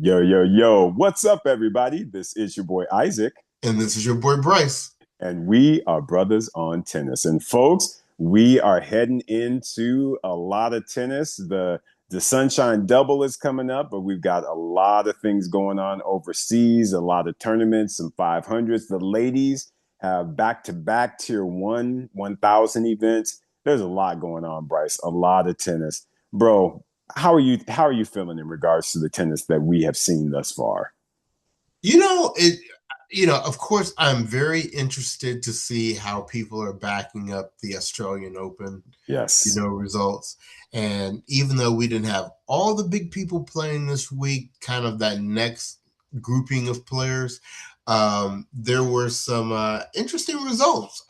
Yo, yo, yo, what's up, everybody? This is your boy Isaac, And this is your boy Bryce. and we are brothers on tennis. And folks, we are heading into a lot of tennis. The Sunshine Double is coming up, but we've got a lot of things going on overseas, a lot of tournaments, some 500s. The ladies have back-to-back tier 1,000 events. There's a lot going on, Bryce, a lot of tennis. Bro, how are you feeling in regards to the tennis that we have seen thus far? You know, it of course I'm very interested to see how people are backing up the Australian Open, Yes. results. And even though we didn't have all the big people playing this week, kind of that next grouping of players, there were some interesting results,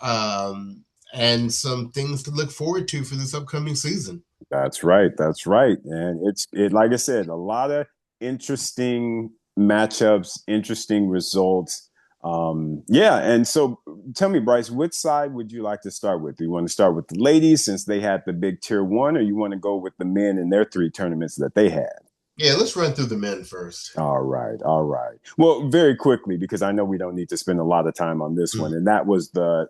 and some things to look forward to for this upcoming season. That's right. That's right. And it like I said, a lot of interesting matchups, interesting results. Yeah. And so tell me, Bryce, which side would you like to start with? Do you want to start with the ladies since they had the big tier one, or you want to go with the men and their three tournaments that they had? Yeah, let's run through the men first. All right, all right. Well, very quickly because I know we don't need to spend a lot of time on this one, Mm. and that was the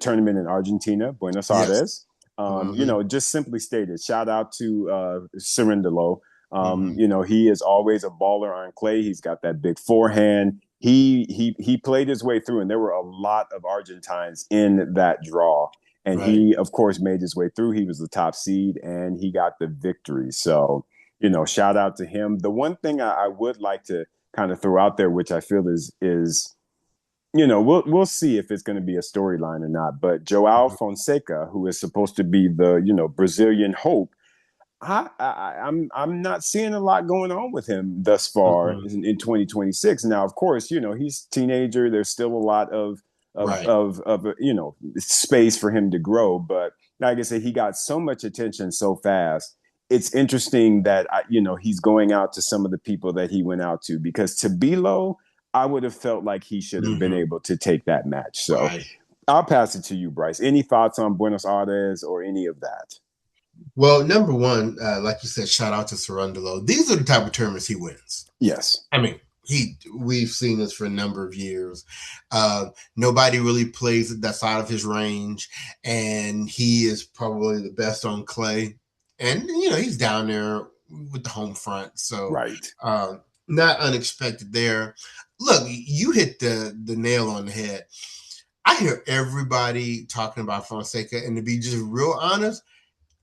tournament in Argentina, Buenos Yes. Aires. Mm-hmm. Just simply stated, shout out to Serendolo. Mm-hmm. He is always a baller on clay. He's got that big forehand. He played his way through, and there were a lot of Argentines in that draw. And Right. he, of course, made his way through. He was the top seed, and he got the victory. So shout out to him. The one thing I would like to kind of throw out there, which I feel is we'll see if it's going to be a storyline or not. But Joao Mm-hmm. Fonseca, who is supposed to be the Brazilian hope, I'm not seeing a lot going on with him thus far Mm-hmm. in 2026. Now, of course, he's a teenager. There's still a lot Right. of space for him to grow. But like I said, he got so much attention so fast. It's interesting that he's going out to some of the people that he went out to because to be low, I would have felt like he should have been Mm-hmm. able to take that match. So Right. I'll pass it to you, Bryce. Any thoughts on Buenos Aires or any of that? Well, number one, like you said, shout out to Sarundalo. These are the type of tournaments he wins. Yes. I mean, we've seen this for a number of years. Nobody really plays that's out of his range, and he is probably the best on clay. And he's down there with the home front, so Right. not unexpected there. Look, you hit the nail on the head. I hear everybody talking about Fonseca, and to be just real honest,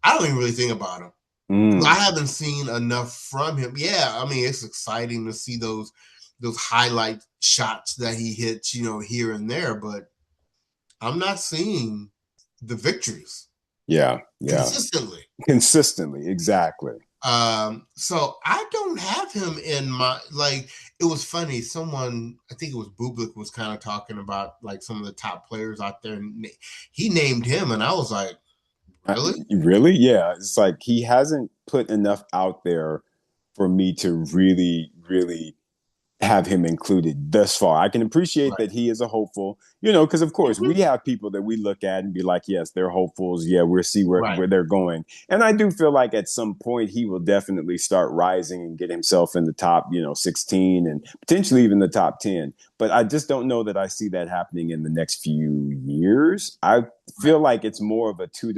I don't even really think about him. I Mm. haven't seen enough from him. Yeah, I mean, it's exciting to see those highlight shots that he hits, here and there, but I'm not seeing the victories Yeah. Yeah. consistently. Consistently. Exactly. So I don't have him in my like. It was funny. Someone, I think it was Bublik, was kind of talking about like some of the top players out there, and he named him, and I was like, really? Really? Yeah. It's like he hasn't put enough out there for me to really, really have him included thus far. I can appreciate Right. that he is a hopeful, because of course Mm-hmm. we have people that we look at and be like, yes, they're hopefuls. Yeah, we'll see Right. where they're going. And I do feel like at some point he will definitely start rising and get himself in the top, 16 and potentially even the top 10. But I just don't know that I see that happening in the next few years. I Right. feel like it's more of a 3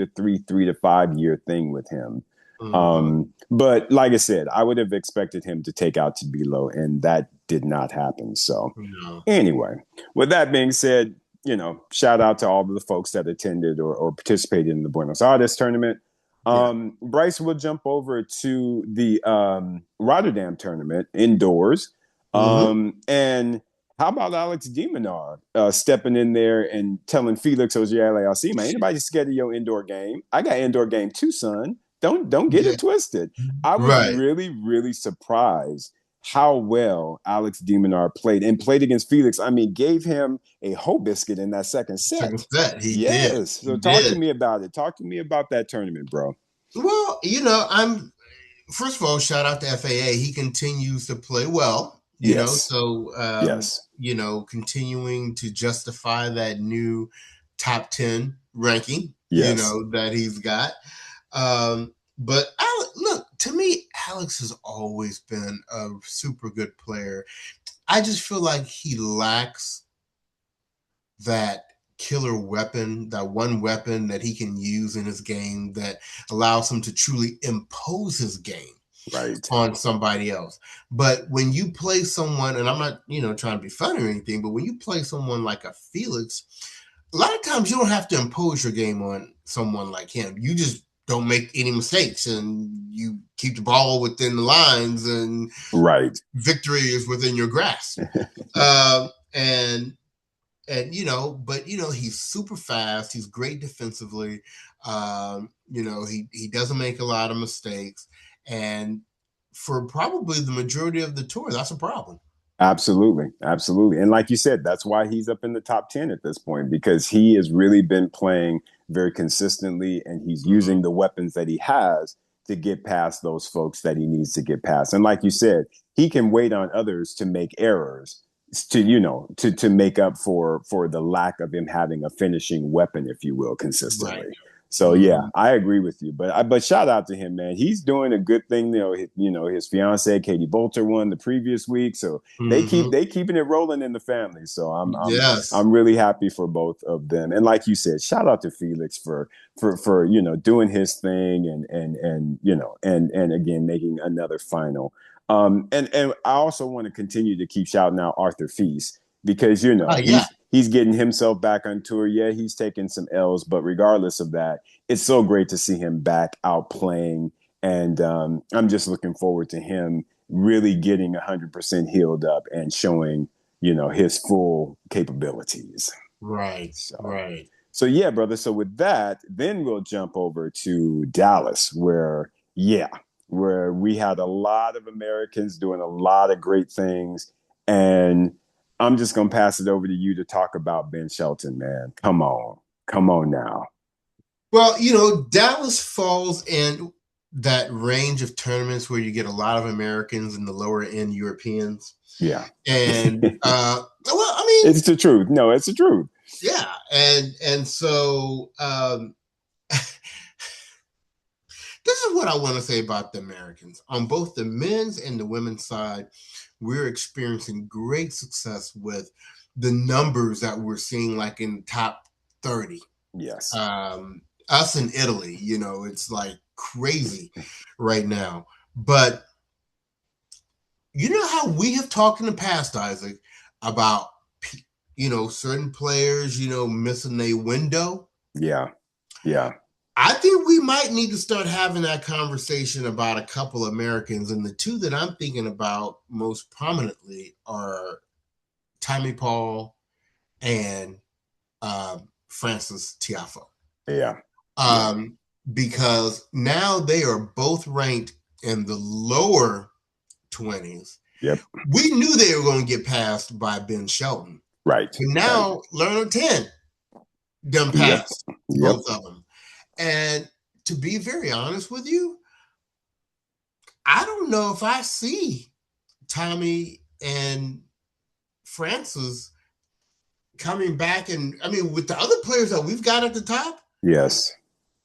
to 5 year thing with him. Mm-hmm. But like I said, I would have expected him to take out Tabilo, and that did not happen. So No. anyway, with that being said, shout out to all of the folks that attended or participated in the Buenos Aires tournament. Yeah. Bryce will jump over to the Rotterdam tournament indoors. Mm-hmm. And how about Alex Deminar stepping in there and telling Felix Auger-Aliassime, ain't nobody scared of your indoor game. I got indoor game too, son. Don't get Yeah. it twisted. I was Right. really, really surprised how well Alex Deminar played and played against Felix. I mean, gave him a whole biscuit in that second Second set. set, he did. Yes. He So talk to did. me about it. Talk to me about that tournament, bro. Well, I'm first of all, shout out to FAA. He continues to play well, Yes. so Yes. continuing to justify that new top 10 ranking, Yes. that he's got. But look, to me, Alex has always been a super good player. I just feel like he lacks that killer weapon, that one weapon that he can use in his game that allows him to truly impose his game Right. on somebody else. But when you play someone, and I'm not, trying to be funny or anything, but when you play someone like a Felix, a lot of times you don't have to impose your game on someone like him. You just don't make any mistakes and you keep the ball within the lines and Right. victory is within your grasp. But he's super fast. He's great defensively. He doesn't make a lot of mistakes. And for probably the majority of the tour, that's a problem. Absolutely. Absolutely. And like you said, that's why he's up in the top 10 at this point, because he has really been playing very consistently and he's using the weapons that he has to get past those folks that he needs to get past. And like you said, he can wait on others to make errors to make up for the lack of him having a finishing weapon, if you will, consistently. Right. So yeah, I agree with you. But shout out to him, man. He's doing a good thing. His fiance Katie Bolter won the previous week, so they keeping it rolling in the family. So Yes. I'm really happy for both of them. And like you said, shout out to Felix for doing his thing and again making another final. And I also want to continue to keep shouting out Arthur Feast because he's getting himself back on tour. Yeah, he's taking some L's, but regardless of that, it's so great to see him back out playing. And I'm just looking forward to him really getting 100% healed up and showing, his full capabilities. Right. So, right. So yeah, brother. So with that, then we'll jump over to Dallas, where we had a lot of Americans doing a lot of great things. And I'm just going to pass it over to you to talk about Ben Shelton, man. Come on now. Well, Dallas falls in that range of tournaments where you get a lot of Americans and the lower end Europeans. Yeah. And, I mean, it's the truth. No, it's the truth. Yeah. And so, this is what I want to say about the Americans. On both the men's and the women's side, we're experiencing great success with the numbers that we're seeing, like in the top 30. Yes. Us in Italy, it's like crazy right now. But you know how we have talked in the past, Isaac, about, certain players, missing a window? Yeah. Yeah. I think we might need to start having that conversation about a couple Americans. And the two that I'm thinking about most prominently are Tommy Paul and Frances Tiafoe. Yeah. Because now they are both ranked in the lower 20s. Yep. We knew they were going to get passed by Ben Shelton. Right. But now Lerner 10 done passed both of them. And to be very honest with you, I don't know if I see Tommy and Francis coming back. And I mean, with the other players that we've got at the top, yes,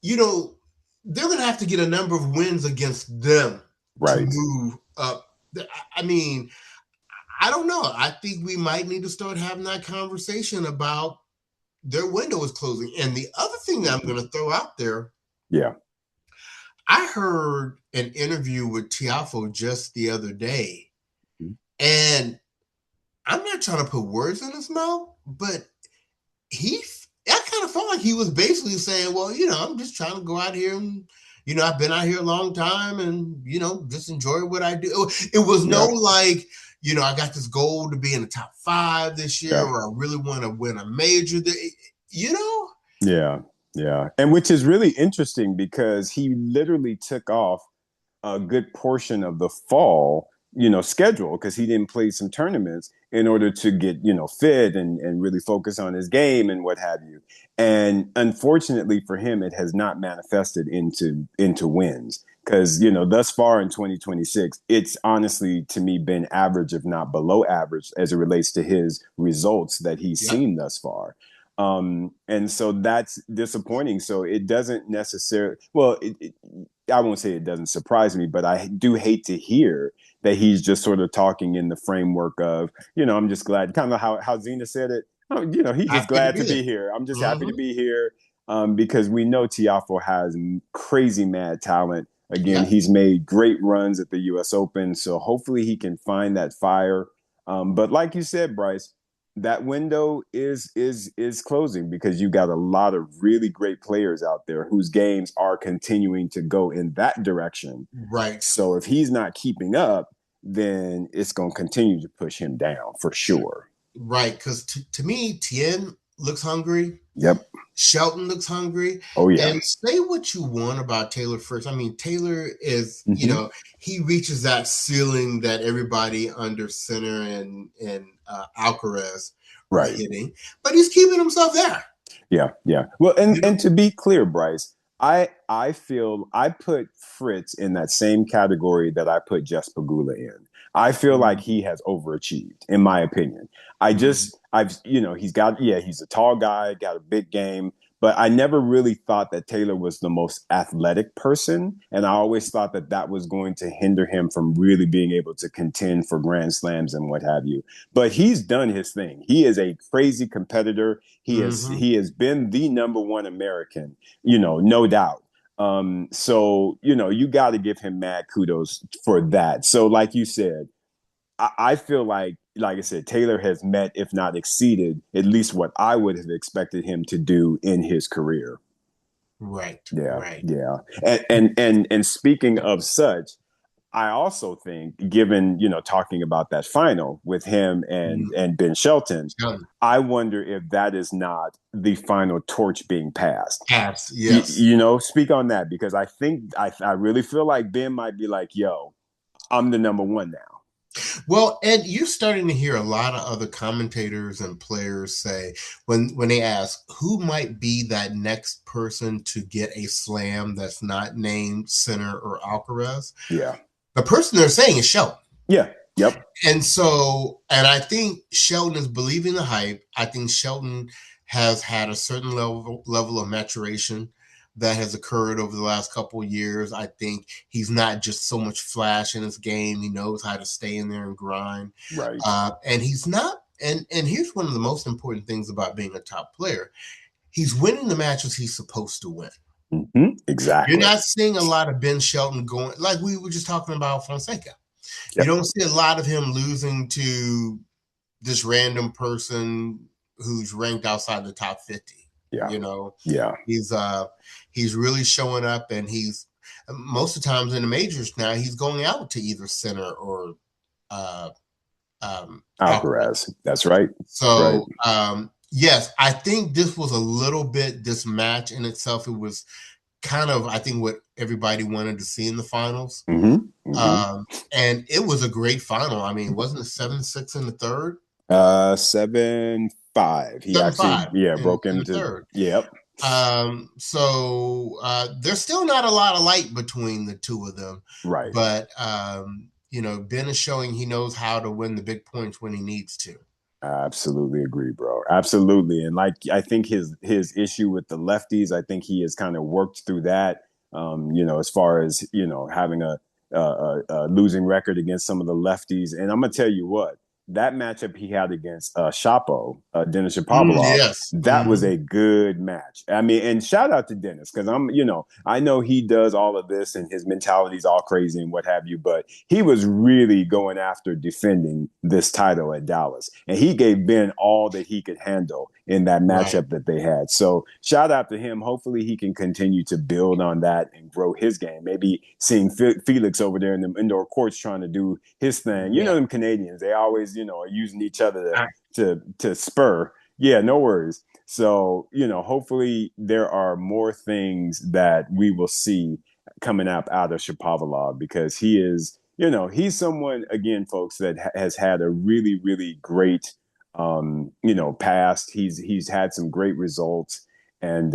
they're going to have to get a number of wins against them to move up. I mean, I don't know. I think we might need to start having that conversation about their window is closing. And the other thing that I'm going to throw out there. Yeah. I heard an interview with Tiafoe just the other day. And I'm not trying to put words in his mouth, but I kind of felt like he was basically saying, well, I'm just trying to go out here and, I've been out here a long time and, just enjoy what I do. It was no like, I got this goal to be in the top 5 this year, or I really want to win a major. Yeah. Yeah. And which is really interesting because he literally took off a good portion of the fall, schedule because he didn't play some tournaments in order to get, fit and really focus on his game and what have you. And unfortunately for him, it has not manifested into wins. Because, thus far in 2026, it's honestly, to me, been average, if not below average, as it relates to his results that he's seen thus far. And so that's disappointing. So it doesn't necessarily, I won't say it doesn't surprise me, but I do hate to hear that he's just sort of talking in the framework of, I'm just glad, kind of how Zena said it. Oh, he's just Happy to glad be to there. be here. I'm just happy to Mm-hmm. be here, because we know Tiafoe has crazy mad talent. Again, Yes. he's made great runs at the U.S. Open, so hopefully he can find that fire. But like you said, Bryce, that window is closing because you got a lot of really great players out there whose games are continuing to go in that direction. Right. So if he's not keeping up, then it's going to continue to push him down for sure. Right. Because to me, Tien looks hungry. Yep. Shelton looks hungry. Oh yeah. And say what you want about Taylor Fritz. I mean, Taylor is, Mm-hmm. he reaches that ceiling that everybody under Sinner and Alcaraz are Right. hitting, but he's keeping himself there. Yeah, yeah. Well, and to be clear, Bryce, I feel I put Fritz in that same category that I put Jess Pagula in. I feel like Mm-hmm. he has overachieved, in my opinion. He's a tall guy, got a big game, but I never really thought that Taylor was the most athletic person. And I always thought that that was going to hinder him from really being able to contend for Grand Slams and what have you. But he's done his thing. He is a crazy competitor. Mm-hmm. He has been the number one American, no doubt. So you got to give him mad kudos for that. So, like you said, I feel like I said, Taylor has met, if not exceeded, at least what I would have expected him to do in his career. Right. Yeah, Right. yeah. And speaking of such, I also think, given talking about that final with him and Ben Shelton, Shelton. I wonder if that is not the final torch being passed. Pass. Yes. Speak on that because I think I really feel like Ben might be like, "Yo, I'm the number one now." Well, Ed, you're starting to hear a lot of other commentators and players say when they ask who might be that next person to get a slam that's not named Sinner or Alcaraz, Yeah. the person they're saying is Shelton. Yeah. Yep. And I think Shelton is believing the hype. I think Shelton has had a certain level of maturation that has occurred over the last couple of years. I think he's not just so much flash in his game. He knows how to stay in there and grind. Right. And he's not. And here's one of the most important things about being a top player. He's winning the matches he's supposed to win. Mm-hmm. Exactly. You're not seeing a lot of Ben Shelton going, like we were just talking about Fonseca. Yep. You don't see a lot of him losing to this random person who's ranked outside the top 50. Yeah. Yeah. He's really showing up, and he's most of the times in the majors now he's going out to either Sinner or Alcaraz. That's right. So yes, I think this was a little bit, this match in itself, it was kind of, I think, what everybody wanted to see in the finals. Mm-hmm. Mm-hmm. And it was a great final. I mean, wasn't it 7-6 in the third? 7-5. He 7-5 broke in the into third. Yep. So there's still not a lot of light between the two of them. Right. But Ben is showing he knows how to win the big points when he needs to. I absolutely agree, bro. Absolutely. And I think his issue with the lefties, I think he has kind of worked through that. As far as, having a losing record against some of the lefties. And I'm going to tell you what, that matchup he had against Shapo, Denis Shapovalov, yes. that was a good match. I mean, and shout out to Denis, because I know he does all of this and his mentality is all crazy and what have you, but he was really going after defending this title at Dallas. And he gave Ben all that he could handle in that matchup that they had. So shout out to him. Hopefully he can continue to build on that and grow his game. Maybe seeing Felix over there in the indoor courts trying to do his thing. Them Canadians, they always, are using each other to spur. Yeah, no worries. So, hopefully there are more things that we will see coming up out of Shapovalov, because he is, he's someone, again, folks, that has had a really, really great past. He's had some great results, and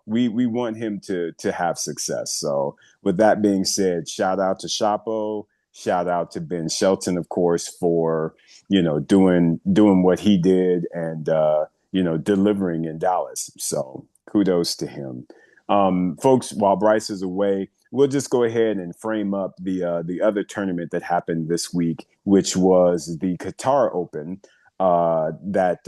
we want him to have success. So with that being said, shout out to Chapo, shout out to Ben Shelton, of course, for doing what he did and delivering in Dallas. So kudos to him. Folks, while Bryce is away, we'll just go ahead and frame up the other tournament that happened this week, which was the Qatar Open. That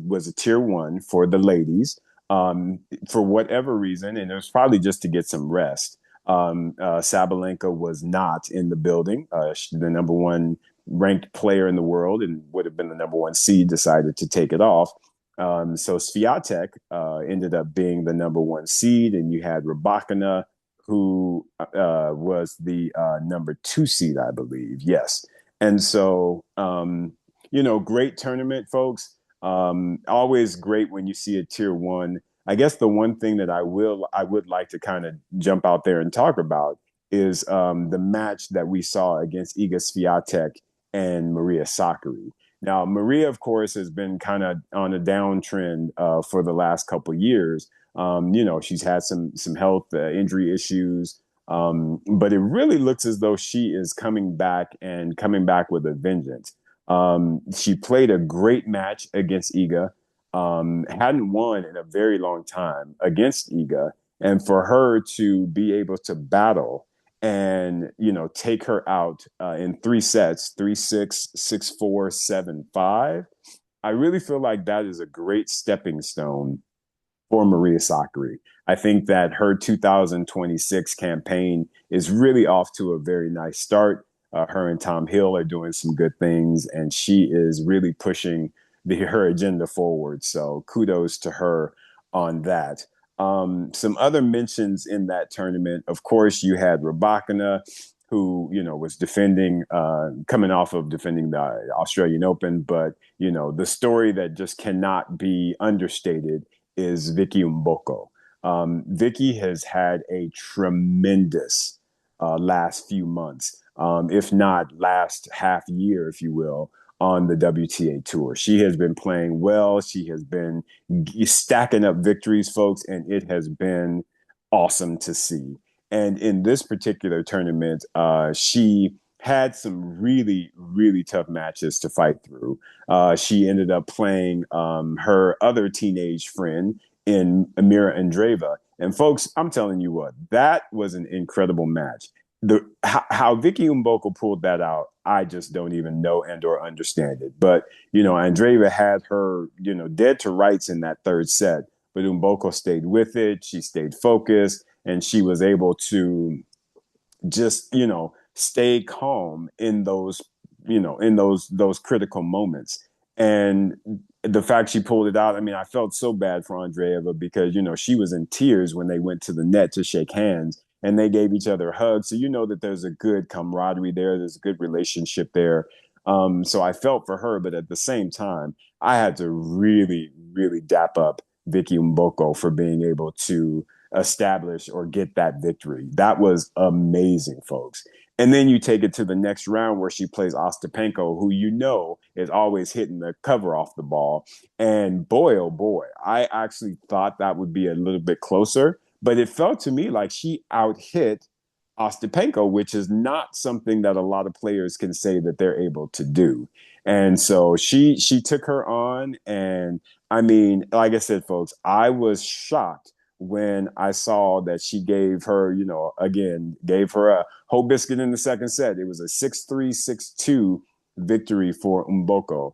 was a tier one for the ladies. For whatever reason, and it was probably just to get some rest. Sabalenka was not in the building. The number one ranked player in the world and would have been the number one seed decided to take it off. So Swiatek ended up being the number one seed, and you had Rybakina, who was the number two seed, I believe. Yes. And so, great tournament, folks. Always great when you see a tier one. I guess the one thing that I would like to kind of jump out there and talk about is the match that we saw against Iga Swiatek and Maria Sakkari. Now, Maria, of course, has been kind of on a downtrend for the last couple of years. She's had some health injury issues, but it really looks as though she is coming back and coming back with a vengeance. She played a great match against Iga, hadn't won in a very long time against Iga, and for her to be able to battle and take her out in three sets, 3-6, 6-4, 7-5. I really feel like that is a great stepping stone for Maria Sakkari. I think that her 2026 campaign is really off to a very nice start. Her and Tom Hill are doing some good things, and she is really pushing her agenda forward. So kudos to her on that. Some other mentions in that tournament, of course, you had Rybakina, who was coming off of defending the Australian Open, but the story that just cannot be understated is Vicky Mboko. Vicky has had a tremendous last few months, if not last half year, if you will, on the WTA tour. She has been playing well. She has been stacking up victories, folks, and it has been awesome to see. And in this particular tournament, she had some really, really tough matches to fight through. She ended up playing her other teenage friend in Amira Andreeva. And folks, I'm telling you what, that was an incredible match. How Vicky Mboko pulled that out, I just don't even know and or understand it. But, Andreeva had her, dead to rights in that third set, but Mboko stayed with it. She stayed focused, and she was able to just, stay calm in those critical moments. And the fact she pulled it out, I mean, I felt so bad for Andreeva because, she was in tears when they went to the net to shake hands and they gave each other hugs. So that there's a good camaraderie there. There's a good relationship there. So I felt for her, but at the same time, I had to really, really dap up Vicky Mboko for being able to establish or get that victory. That was amazing, folks. And then you take it to the next round where she plays Ostapenko, who is always hitting the cover off the ball. And boy, oh boy, I actually thought that would be a little bit closer, but it felt to me like she out-hit Ostapenko, which is not something that a lot of players can say that they're able to do. And so she took her on. And I mean, like I said, folks, I was shocked when I saw that she gave her, gave her a whole biscuit in the second set. It was a 6-3, 6-2 victory for Mboko.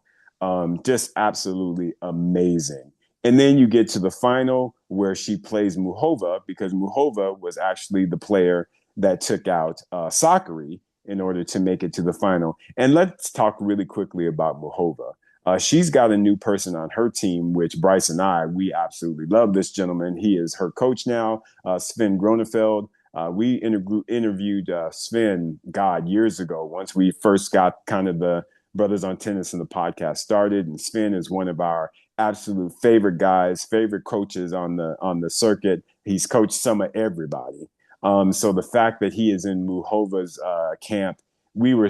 Just absolutely amazing. And then you get to the final where she plays Muchova, because Muchova was actually the player that took out Sakkari in order to make it to the final. And let's talk really quickly about Muchova. She's got a new person on her team, which Bryce and we absolutely love this gentleman. He is her coach now, Sven Gronefeld. We interviewed Sven, years ago, once we first got kind of the Brothers on Tennis and the podcast started. And Sven is one of our absolute favorite guys, favorite coaches on the circuit. He's coached some of everybody. So the fact that he is in Muchova's camp, we were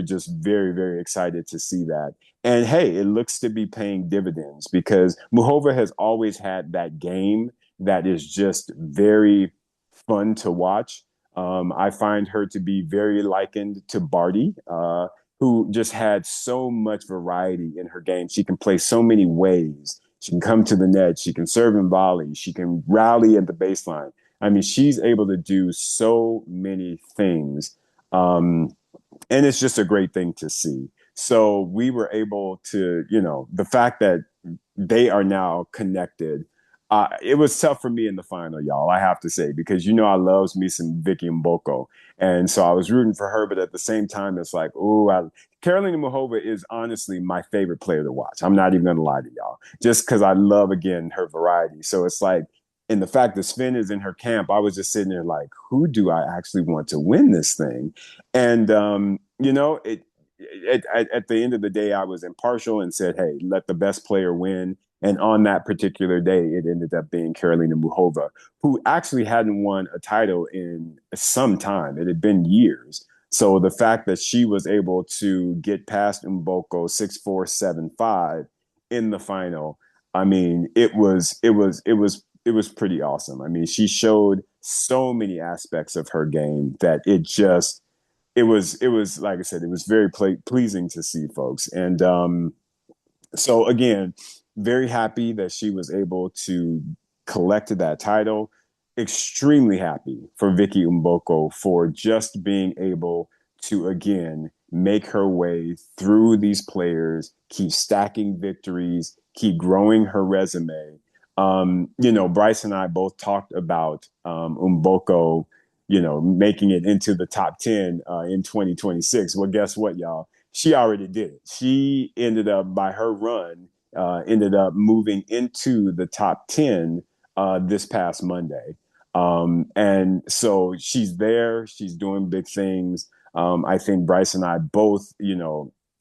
just very, very excited to see that. And hey, it looks to be paying dividends because Muchova has always had that game that is just very fun to watch. I find her to be very likened to Barty, who just had so much variety in her game. She can play so many ways. She can come to the net. She can serve and volley. She can rally at the baseline. I mean, she's able to do so many things. And it's just a great thing to see. So we were able to, the fact that they are now connected. It was tough for me in the final, y'all. I have to say, because I loves me some Vicky Mboko, and so I was rooting for her. But at the same time, it's like, Karolina Muchova is honestly my favorite player to watch. I'm not even gonna lie to y'all, just because I love again her variety. So it's like, and the fact that Sven is in her camp, I was just sitting there like, who do I actually want to win this thing? And at the end of the day, I was impartial and said, hey, let the best player win. And on that particular day, it ended up being Karolina Muchova, who actually hadn't won a title in some time. It had been years. So the fact that she was able to get past Mboko 6-4, 7-5 in the final, I mean, it was pretty awesome. I mean, she showed so many aspects of her game that it was like I said, it was very pleasing to see, folks. And so again, very happy that she was able to collect that title. Extremely happy for Vicky Mboko for just being able to again make her way through these players, keep stacking victories, keep growing her resume. Bryce and I both talked about Mboko, making it into the top 10 in 2026. Well, guess what, y'all? She already did it. She ended up, by her run, ended up moving into the top 10 this past Monday. And so she's there. She's doing big things. I think Bryce and I both,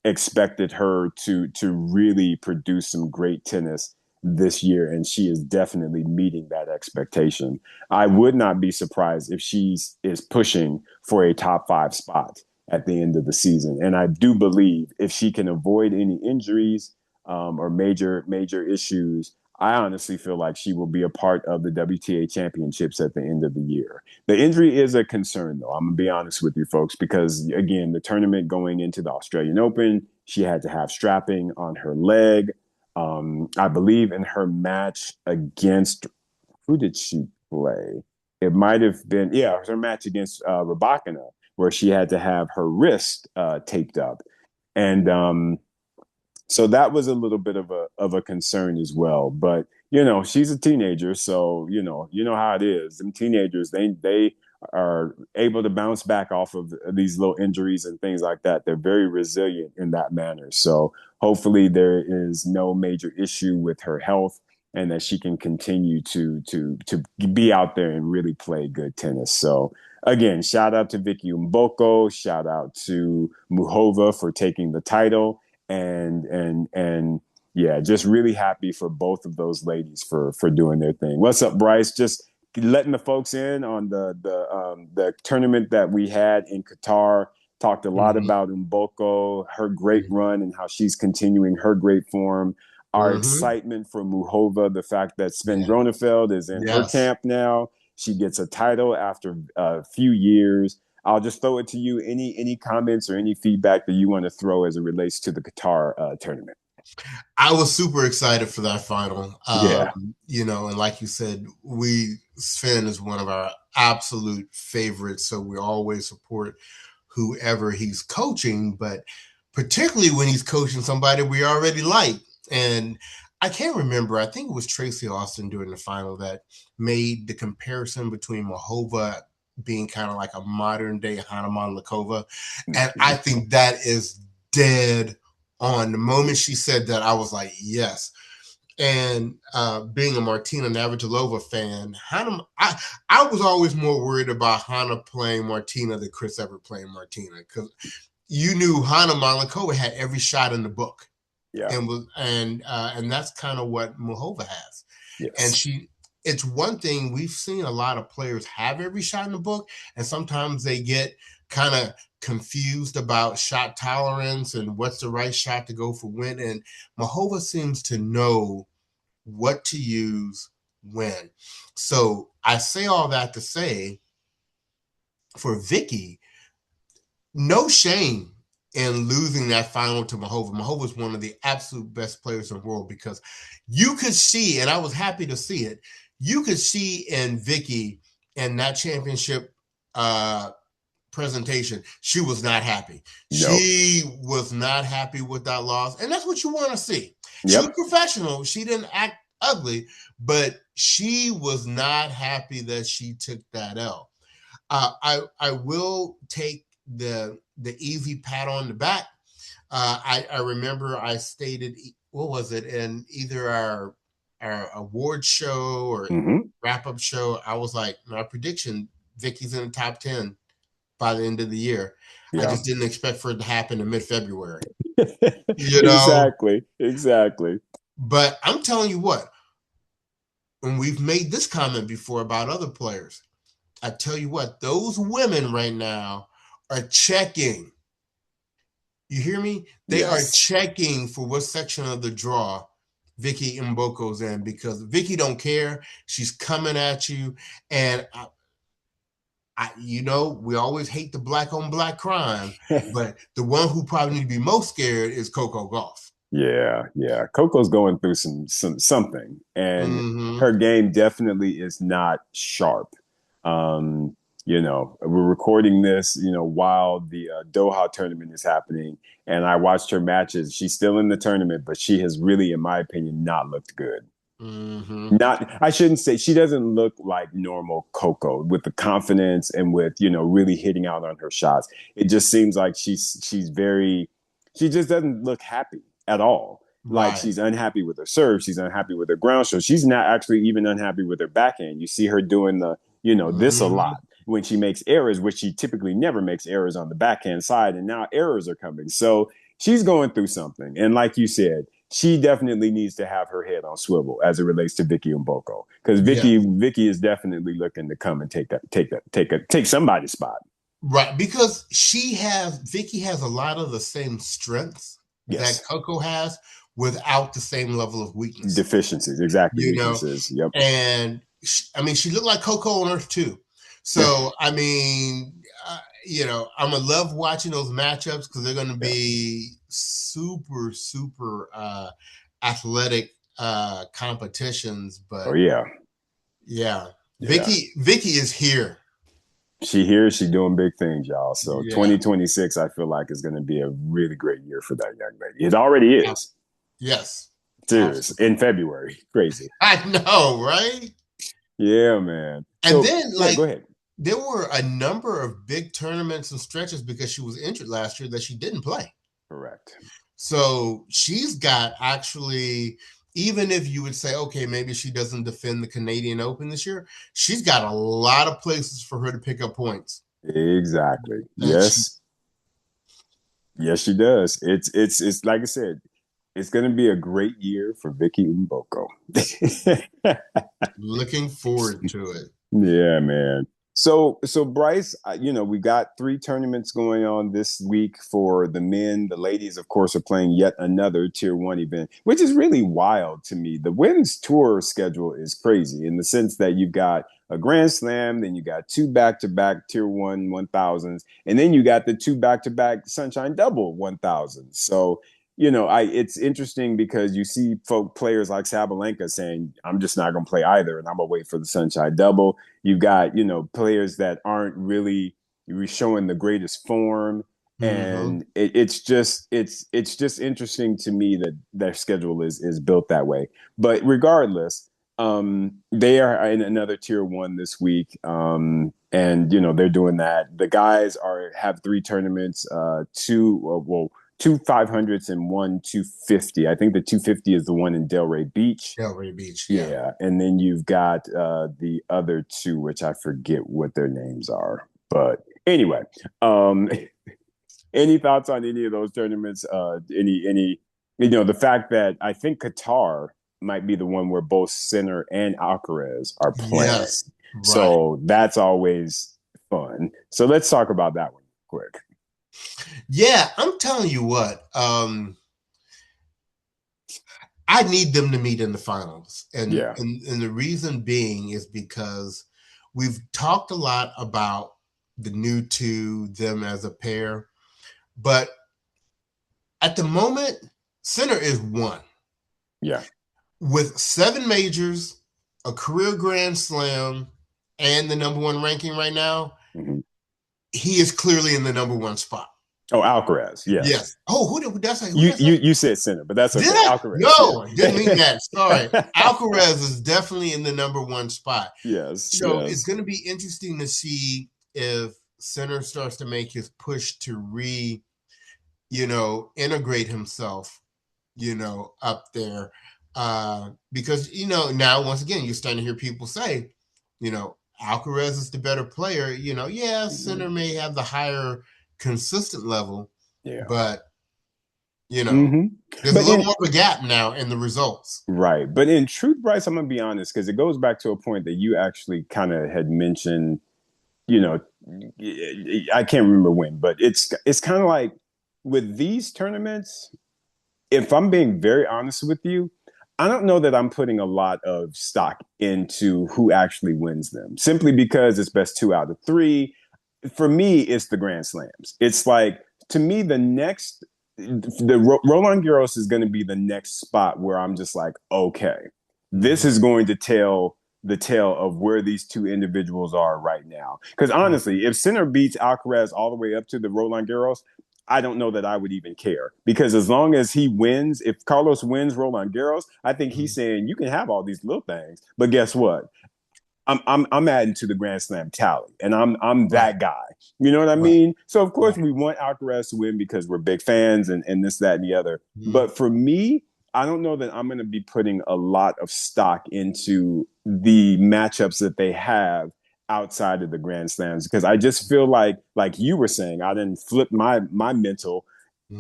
expected her to really produce some great tennis this year, and she is definitely meeting that expectation. I would not be surprised if she is pushing for a top 5 spot at the end of the season. And I do believe if she can avoid any injuries or major issues, I honestly feel like she will be a part of the WTA championships at the end of the year. The injury is a concern, though. I'm going to be honest with you, folks, because, again, the tournament going into the Australian Open, she had to have strapping on her leg. I believe in her match against, who did she play? It might have been, yeah, it was her match against Rybakina, where she had to have her wrist taped up. And so that was a little bit of a concern as well. But she's a teenager, so how it is. Them teenagers, they are able to bounce back off of these little injuries and things like that. They're very resilient in that manner. So hopefully there is no major issue with her health, and that she can continue to be out there and really play good tennis. So again, shout out to Vicky Mboko, shout out to Muchova for taking the title, and yeah, just really happy for both of those ladies for doing their thing. What's up, Bryce? Just letting the folks in on the tournament that we had in Qatar. Talked a lot about Mboko, her great run, and how she's continuing her great form. Our excitement for Muchova, the fact that Sven Gronefeld is in her camp now. She gets a title after a few years. I'll just throw it to you. Any comments or any feedback that you want to throw as it relates to the Qatar tournament? I was super excited for that final. Yeah. And like you said, Sven is one of our absolute favorites, so we always support whoever he's coaching, but particularly when he's coaching somebody we already like. And I can't remember, I think it was Tracy Austin during the final that made the comparison between Muchova being kind of like a modern day Hana Malakova. And I think that is dead on. The moment she said that, I was like, yes. And being a Martina Navratilova fan, I was always more worried about Hana playing Martina than Chris ever playing Martina, because you knew Hana Malakova had every shot in the book. Yeah. And that's kind of what Muchova has. Yes. And it's one thing, we've seen a lot of players have every shot in the book, and sometimes they get kind of confused about shot tolerance and what's the right shot to go for when. And Muchova seems to know what to use when. So I say all that to say, for Vicky, no shame in losing that final to Muchova. Muchova is one of the absolute best players in the world, because you could see, and I was happy to see it, you could see in Vicky and that championship presentation, she was not happy. No. She was not happy with that loss, and that's what you want to see. She was Yep. professional. She didn't act ugly, but she was not happy that she took that L. I will take the easy pat on the back. I remember I stated, what was it, in either our award show or wrap up show. I was like, my prediction: Vicky's in the top 10 by the end of the year. Yeah. I just didn't expect for it to happen in mid-February. Exactly. But I'm telling you what, and we've made this comment before about other players. I tell you what, those women right now are checking. You hear me? They are checking for what section of the draw Vicky Mboko's in, because Vicky don't care. She's coming at you. And we always hate the black on black crime, but the one who probably need to be most scared is Coco Gauff. Yeah. Coco's going through something, and her game definitely is not sharp. We're recording this, while the Doha tournament is happening, and I watched her matches. She's still in the tournament, but she has really, in my opinion, not looked good. I shouldn't say she doesn't look like normal Coco with the confidence and with, really hitting out on her shots. It just seems like she just doesn't look happy at all. Right. Like she's unhappy with her serve. She's unhappy with her ground stroke. She's not actually even unhappy with her backhand. You see her doing this a lot when she makes errors, which she typically never makes errors on the backhand side. And now errors are coming. So she's going through something. And like you said, she definitely needs to have her head on swivel as it relates to Vicky Mboko, because Vicky is definitely looking to come and take somebody's spot. Right, because Vicky has a lot of the same strengths that Coco has without the same level of weakness. Deficiencies, exactly. Weaknesses. Yep. And she looked like Coco on Earth too. So, I'm going to love watching those matchups because they're going to be super, super athletic competitions. But Vicky is here. She's doing big things, y'all. So 2026, I feel like is going to be a really great year for that young lady. It already is. Yes. Serious. In February. Crazy. I know, right? Yeah, man. And then, go ahead. There were a number of big tournaments and stretches because she was injured last year that she didn't play. Correct. So she's got actually, even if you would say, okay, maybe she doesn't defend the Canadian Open this year, she's got a lot of places for her to pick up points. Exactly. Yes, she does. It's like I said, it's going to be a great year for Vicky Mboko. Looking forward to it. Yeah, man. So Bryce, we got 3 tournaments going on this week for the men. The ladies, of course, are playing yet another Tier 1 event, which is really wild to me. The women's tour schedule is crazy in the sense that you've got a Grand Slam, then you got 2 back-to-back Tier 1 1000s, and then you got the 2 back-to-back Sunshine Double 1000s. So it's interesting because you see players like Sabalenka saying, I'm just not going to play either, and I'm going to wait for the Sunshine Double. You've got, players that aren't really showing the greatest form. And it's just interesting to me that their schedule is built that way. But regardless, they are in another Tier 1 this week. And, they're doing that. The guys have 3 tournaments, 2 500s and 1 250. I think the 250 is the one in Delray Beach. Yeah. And then you've got the other 2, which I forget what their names are. But anyway, any thoughts on any of those tournaments? The fact that I think Qatar might be the one where both Sinner and Alcaraz are playing. Yes, right. So that's always fun. So let's talk about that one quick. Yeah, I'm telling you what, I need them to meet in the finals. And the reason being is because we've talked a lot about the new 2, them as a pair. But at the moment, Sinner is 1. Yeah. With 7 majors, a career Grand Slam, and the number one ranking right now, Mm-hmm. he is clearly in the number one spot. Oh, Alcaraz, yes. Yes. Oh, who did that's who You did I say? you you said center, but that's Did okay. I? Alcaraz, No, didn't mean yeah. that. Sorry. Alcaraz is definitely in the number one spot. Yes, So it's yes. going to be interesting to see if Sinner starts to make his push to integrate himself, up there. Because, now once again, you're starting to hear people say, Alcaraz is the better player. Yeah, Mhm. Sinner may have the higher consistent level, Yeah. but, you know, Hmm. there's a But little in more of a gap now in the results. right, but in truth, Bryce, I'm gonna be honest because it goes back to a point that you actually kind of had mentioned. You know, I can't remember when, but it's kind of like with these tournaments. If I'm being very honest with you, I don't know that I'm putting a lot of stock into who actually wins them, simply because it's best 2 out of 3. For me, it's the Grand Slams. It's like, to me, the Roland Garros is going to be the next spot where I'm just like, okay, this Mm-hmm. is going to tell the tale of where these two individuals are right now. Because honestly, if Sinner beats Alcaraz all the way up to the Roland Garros, I don't know that I would even care, because as long as he wins, if Carlos wins Roland Garros, I think Mm-hmm. he's saying you can have all these little things, but guess what? I'm adding to the Grand Slam tally, and I'm Right, that guy. You know what I right, mean? So of course right. we want Alcaraz to win because we're big fans and this, that, and the other. Mm-hmm. But for me, I don't know that I'm going to be putting a lot of stock into the matchups that they have outside of the Grand Slams, because I just feel like you were saying, I didn't flip my mental.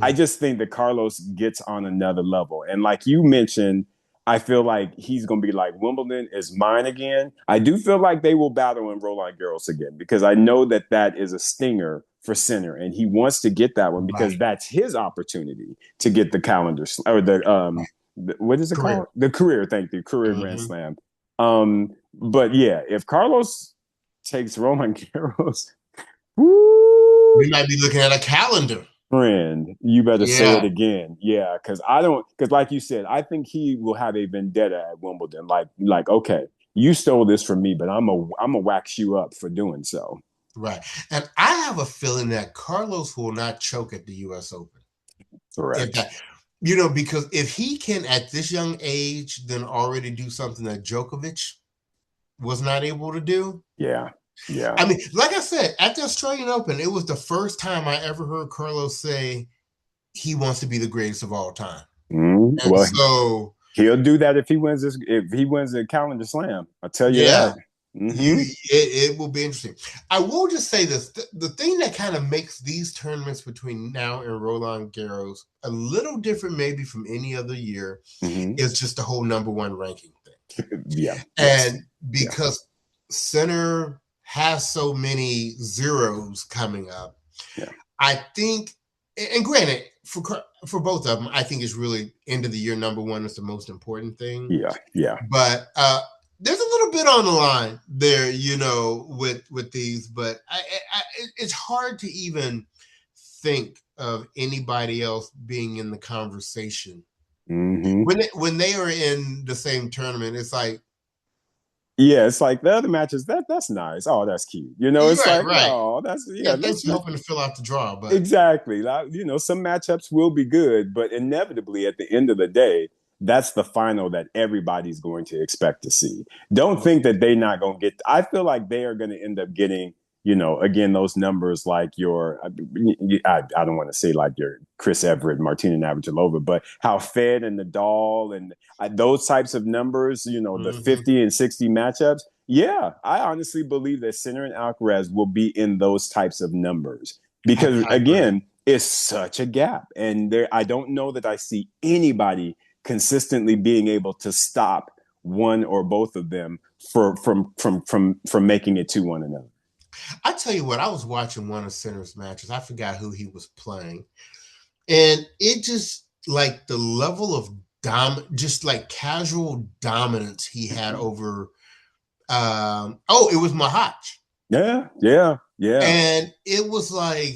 I Mm-hmm. just think that Carlos gets on another level. And like you mentioned, I feel like he's going to be like, Wimbledon is mine again. I do feel like they will battle in Roland Garros again, because I know that that is a stinger for Sinner, and he wants to get that one because Right, that's his opportunity to get the calendar or what is it called? career. The career, thank you, career Grand Mm-hmm. Slam. But yeah, if Carlos takes Roland Garros, woo, We might be looking at a calendar. friend, you better say it Yeah, again. Yeah, because I don't, because like you said, I think he will have a vendetta at Wimbledon. Like, okay, you stole this from me, but I'm a wax you up for doing so. right. And I have a feeling that Carlos will not choke at the U.S. Open. If Correct. that, because if he can at this young age then already do something that Djokovic was not able to do. Yeah. Yeah. I mean, like I said, at the Australian Open, it was the first time I ever heard Carlos say he wants to be the greatest of all time. And Well, so, he'll do that if he wins this. If he wins the calendar slam, I'll tell you yeah, that. Mm-hmm. it will be interesting. I will just say this: the thing that kind of makes these tournaments between now and Roland Garros a little different, maybe from any other year, Mm-hmm. is just the whole number one ranking thing. Yeah. Yes. And Yeah. because Center has so many zeros coming up, Yeah. I think, and granted, for both of them, I think it's really end of the year number one is the most important thing. Yeah. Yeah. But there's a little bit on the line there, with these. But it's hard to even think of anybody else being in the conversation Mm-hmm. when they are in the same tournament. It's like, Yeah, it's like the other matches, that's nice. Oh, that's cute. you're It's right, like, right. oh, that's, Yeah, yeah, thanks for let's helping to fill out the draw. But exactly. Like, some matchups will be good, but inevitably at the end of the day, that's the final that everybody's going to expect to see. Don't think that they're not going to get. I feel like they are going to end up getting, again, those numbers like I don't want to say like your Chris Everett, Martina Navratilova, but how Fed and Nadal and those types of numbers, the mm-hmm. 50 and 60 matchups. Yeah, I honestly believe that Sinner and Alcaraz will be in those types of numbers, because I agree. again, it's such a gap, and I don't know that I see anybody consistently being able to stop one or both of them from making it to one another. I tell you what, I was watching one of Center's matches. I forgot who he was playing, and it just like the level of just like casual dominance he had over. It was Mahach, Yeah, yeah, yeah. and it was like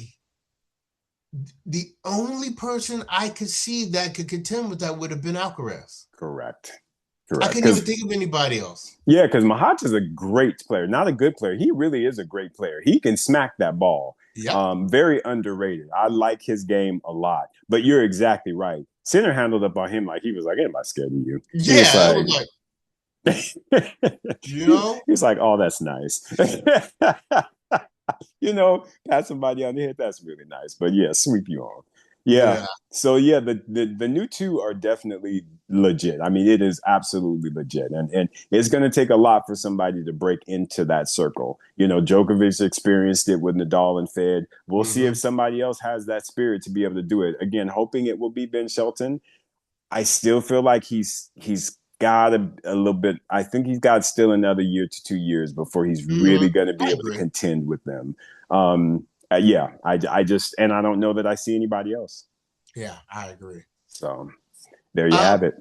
the only person I could see that could contend with that would have been Alcaraz. Correct. I Correct. couldn't even think of anybody else. Yeah, because Mahat is a great player, not a good player. He really is a great player. He can smack that ball. Yep. Very underrated. I like his game a lot. But you're exactly right. Center handled up on him like he was like, "Am I scared of you?" He was Yeah, it like, was like, you know, he's like, "Oh, that's nice." Pat somebody on the head. That's really nice. But yeah, sweep you on. Yeah. yeah. So yeah, the new two are definitely legit. I mean, it is absolutely legit, and it's going to take a lot for somebody to break into that circle. Djokovic experienced it with Nadal and Fed. We'll see if somebody else has that spirit to be able to do it. Again, hoping it will be Ben Shelton. I still feel like he's got a little bit. I think he's got still another year to 2 years before he's really going to be able to contend with them. Yeah, I just, and I don't know that I see anybody else. Yeah, I agree. So there you have it.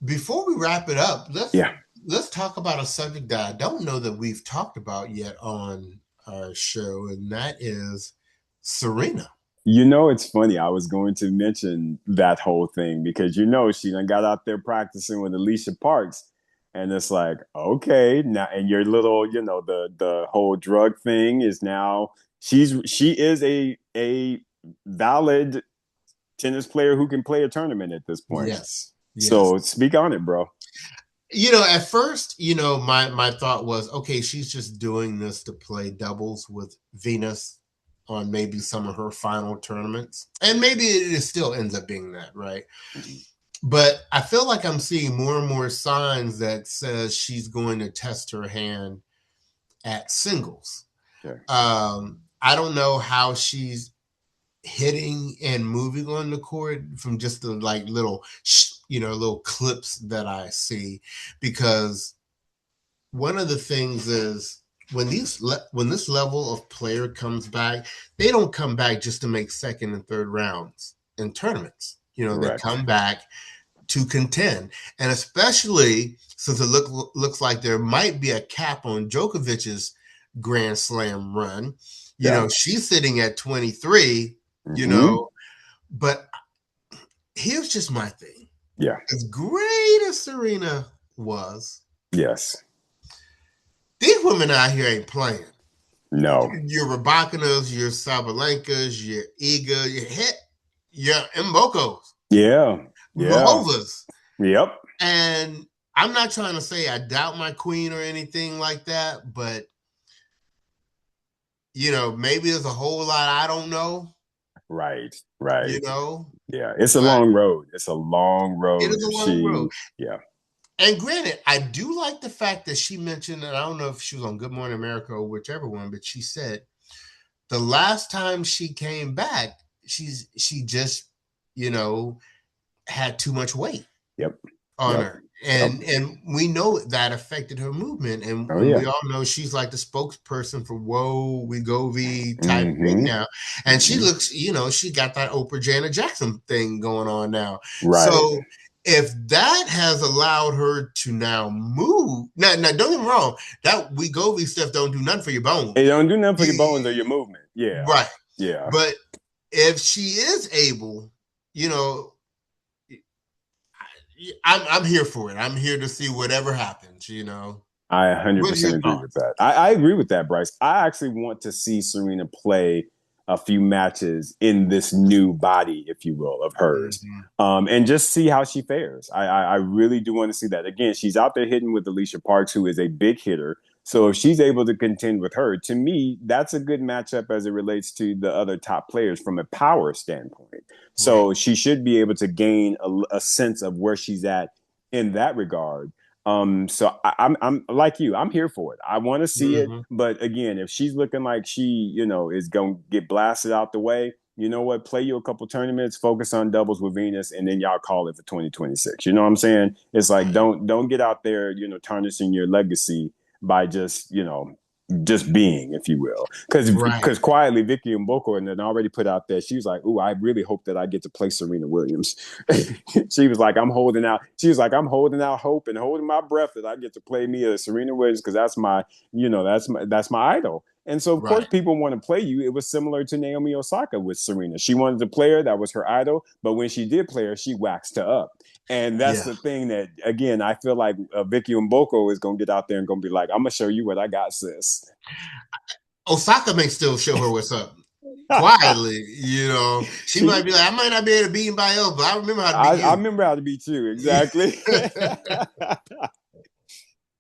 Before we wrap it up, Yeah. let's talk about a subject that I don't know that we've talked about yet on our show, and that is Serena. It's funny. I was going to mention that whole thing because she done got out there practicing with Alicia Parks, and it's like, okay, now, and your little, the whole drug thing is now she is a valid tennis player who can play a tournament at this point. Yes. So speak on it, bro. At first, my thought was, okay, she's just doing this to play doubles with Venus on maybe some of her final tournaments. And maybe it still ends up being that, right? But I feel like I'm seeing more and more signs that says she's going to test her hand at singles. Sure. I don't know how she's hitting and moving on the court from just the little clips that I see, because one of the things is when this level of player comes back, they don't come back just to make second and third rounds in tournaments. They come back to contend, and especially since it looks like there might be a cap on Djokovic's Grand Slam run. She's sitting at 23. But here's just my thing. Yeah. As great as Serena was, yes, these women out here ain't playing. No. Your Rabakinas, your Sabalenkas, your Iga, your Mbokos. Yeah. Muchovas. Yep. And I'm not trying to say I doubt my queen or anything like that, but maybe there's a whole lot I don't know. Right. Yeah, it's a long road. It's a long road. It is a long road. Yeah. And granted, I do like the fact that she mentioned, and I don't know if she was on Good Morning America or whichever one, but she said the last time she came back, she just, had too much weight on her. And we know that affected her movement. And we all know she's like the spokesperson for Whoa, Wegovy type thing now. And she looks, she got that Oprah Janet Jackson thing going on now. Right. So if that has allowed her to now move, now don't get me wrong, that Wegovy stuff don't do nothing for your bones. It don't do nothing for your bones or your movement. Yeah. Right. Yeah. But if she is able, I'm here for it. I'm here to see whatever happens, I 100% agree with that. I agree with that, Bryce. I actually want to see Serena play a few matches in this new body, if you will, of hers, and just see how she fares. I really do want to see that. Again, she's out there hitting with Alicia Parks, who is a big hitter. So if she's able to contend with her, to me, that's a good matchup as it relates to the other top players from a power standpoint. So she should be able to gain a sense of where she's at in that regard. So I'm like you. I'm here for it. I want to see it, but again, if she's looking like she, is going to get blasted out the way, you know what? Play you a couple tournaments, focus on doubles with Venus, and then y'all call it for 2026. You know what I'm saying? It's like don't get out there, tarnishing your legacy by just being, if you will, because quietly Vicky Mboko and then already put out there, she was like, "Ooh, I really hope that I get to play Serena Williams." She was like, "I'm holding out." She was like, "I'm holding out hope and holding my breath that I get to play me a Serena Williams because that's my, that's my idol." And so, of course, Right. people want to play you. It was similar to Naomi Osaka with Serena. She wanted to play her. That was her idol. But when she did play her, she waxed her up. And that's Yeah. the thing that, again, I feel like Vicky Mboko is going to get out there and going to be like, I'm going to show you what I got, sis. Osaka may still show her what's up. Quietly, you know, she might she, be like, I might not be able to beat anybody else, but I remember how to beat I you. remember how to beat you. Exactly.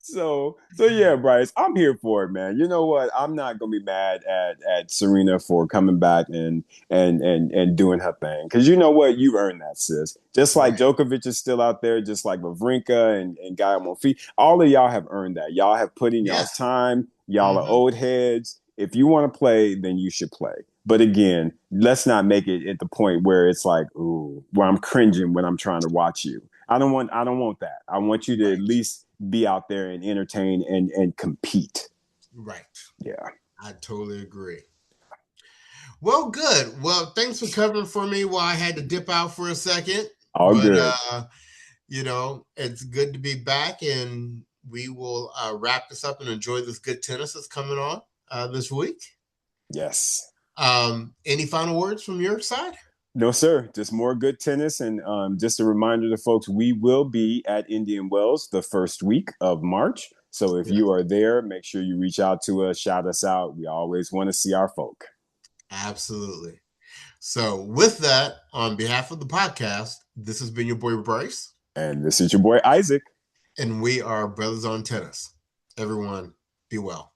So yeah, Bryce, I'm here for it, man. You know what? I'm not gonna be mad at Serena for coming back and doing her thing. Cause you know what? You earned that, sis. Just like Right. Djokovic is still out there, just like Wawrinka and Gaia Monfils, all of y'all have earned that. Y'all have put in y'all's Yes. time. Y'all are Mm-hmm. old heads. If you want to play, then you should play. But again, let's not make it at the point where it's like, ooh, where I'm cringing when I'm trying to watch you. I don't want that. I want you to at Right. least be out there and entertain and compete. Right. Yeah. I totally agree. Well, good. Well, thanks for covering for me while I had to dip out for a second. All But good. you know, it's good to be back, and we will wrap this up and enjoy this good tennis that's coming on this week. Yes. Any final words from your side? No, sir. Just more good tennis. And just a reminder to folks, we will be at Indian Wells the first week of March. So if Yeah, you are there, make sure you reach out to us, shout us out. We always want to see our folk. absolutely. So, with that, on behalf of the podcast, this has been your boy Bryce, And this is your boy, Isaac. and we are Brothers on Tennis. Everyone, be well.